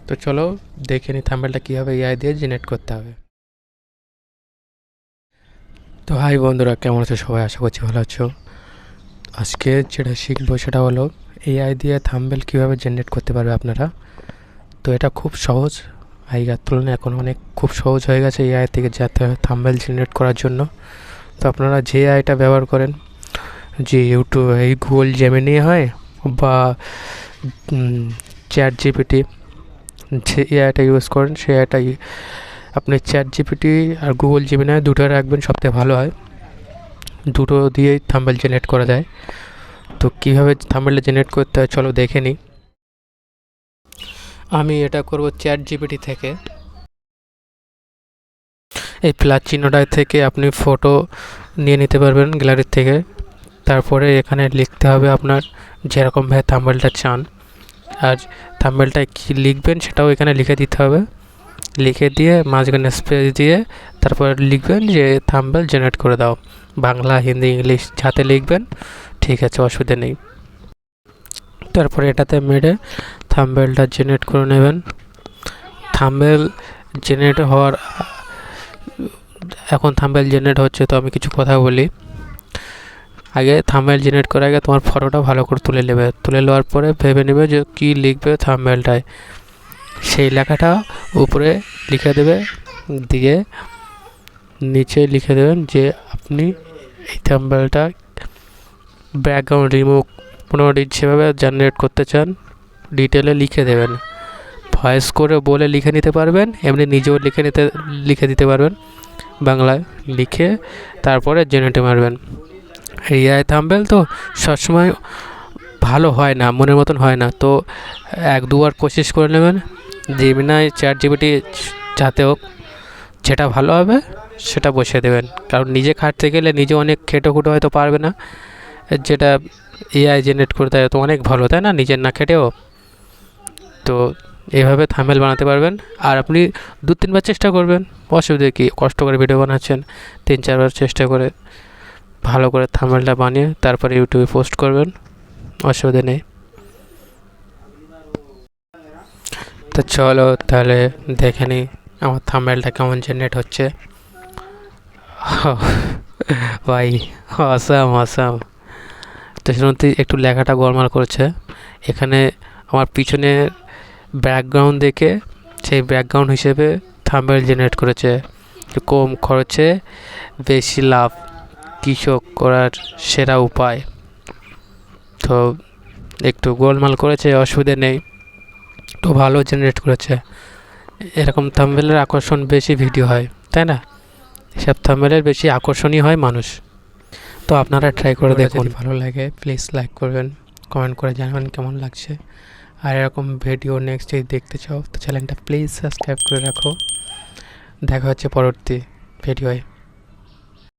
তো চলো দেখে নিই থাম্বনেলটা কীভাবে এআই দিয়ে জেনারেট করতে হবে। তো হাই বন্ধুরা, কেমন আছো সবাই? আশা করছি ভালো আছো। আজকে যেটা শিখবো সেটা হলো এআই দিয়ে থাম্বনেল কীভাবে জেনারেট করতে পারবে আপনারা। তো এটা খুব সহজ, আগেকার তুলনায় এখন অনেক খুব সহজ হয়ে গেছে এআই থেকে যাতে থাম্বনেল জেনারেট করার জন্য। তো আপনারা যে এআইটা ব্যবহার করেন, যে ইউটিউব এই গুগল জেমিনি হয় বা চ্যাট জিপিটি, যে এআইটা ইউজ করেন সেই এআইটা আপনি চ্যাট জিপিটি আর গুগল জেমিনি দুটো রাখবেন, সবথেকে ভালো হয়। দুটো দিয়েই থাম্বনেল জেনারেট করা যায়। তো কীভাবে থাম্বনেলটা জেনারেট করতে হয় চলো দেখে নিই। আমি এটা করব চ্যাট জিপিটি থেকে। এই প্লাস চিহ্নটায় থেকে আপনি ফটো নিয়ে নিতে পারবেন গ্যালারির থেকে। তারপরে এখানে লিখতে হবে আপনার যেরকমভাবে থাম্বনেলটা চান, আর থাম্বনেলটায় কী লিখবেন সেটাও এখানে লিখে দিতে হবে। লিখে দিয়ে মাঝখানে স্পেস দিয়ে তারপর লিখবেন যে থাম্বনেল জেনারেট করে দাও, বাংলা হিন্দি ইংলিশ যাতে লিখবেন, ঠিক আছে, অসুবিধা নেই। তারপরে এটাতে মেরে থাম্বনেলটা জেনারেট করে নেবেন। থাম্বনেল জেনারেট হওয়ার এখন থাম্বনেল জেনারেট হচ্ছে, তো আমি কিছু কথা বলি। আগে থাম্বনেল জেনারেট করার আগে তোমার ফটোটা ভালো করে তুলে নেবে। তুলে নেওয়ার পরে ভেবে নেবে যে কী লিখবে থাম্বনেলটায়, সেই লেখাটা উপরে লিখে দেবে, দিয়ে নিচে লিখে দেবেন যে আপনি এই থাম্বনেলটা ব্যাকগ্রাউন্ড রিমুভ যেভাবে জেনারেট করতে চান ডিটেলে লিখে দেবেন। ভয়েস করে বলে লিখে নিতে পারবেন, এমনি নিজেও লিখে দিতে পারবেন বাংলায় লিখে, তারপরে জেনারেট মারবেন। এআই থাম্বনেল তো সবসময় ভালো হয় না, মনের মতন হয় না, তো এক দুবার কোশিশ করে নেবেন। জেমিনাই চ্যাট জিপিটি যাতে হোক, যেটা ভালো হবে সেটা বসিয়ে দেবেন। কারণ নিজে খাটতে গেলে নিজে অনেক খেটেখুটো হয়তো পারবে না, যেটা এআই জেনারেট করতে হয় তো অনেক ভালো, তাই না, নিজের না খেটেও। তো এভাবে থাম্বনেল বানাতে পারবেন। আর আপনি 2-3 বার চেষ্টা করবেন, অসুবিধা কী, কষ্ট করে ভিডিও বানাচ্ছেন, 3-4 বার চেষ্টা করে ভালো করে থাম্বনেলটা বানিয়ে তারপরে ইউটিউবে পোস্ট করবেন, অসুবিধা নেই। তো চলো তাহলে দেখে নিই আমার থাম্বনেলটা কেমন জেনারেট হচ্ছে। ভাই আসাম আসাম। তো শুনতে একটু লেখাটা গোলমাল করছে। এখানে আমার পিছনে ব্যাকগ্রাউন্ড দেখে সেই ব্যাকগ্রাউন্ড হিসেবে থাম্বনেল জেনারেট করেছে। কম খরচে বেশি লাভ, কৃষক করার সেরা উপায়। তো একটু গোলমাল করেছে, অসুবিধা নেই, তো ভালো জেনারেট করেছে। এরকম থাম্বনেলের আকর্ষণ বেশি ভিডিও হয়, তাই না? এসব থাম্বনেলের বেশি আকর্ষণীয় হয় মানুষ। তো আপনারা ট্রাই করে দেখুন, ভালো লাগে প্লিজ লাইক করবেন, কমেন্ট করে জানাবেন কেমন লাগছে। আর এরকম ভিডিও নেক্সট যদি দেখতে চাও তো চ্যানেলটা প্লিজ সাবস্ক্রাইব করে রাখো। দেখা হচ্ছে পরবর্তী ভিডিওয়।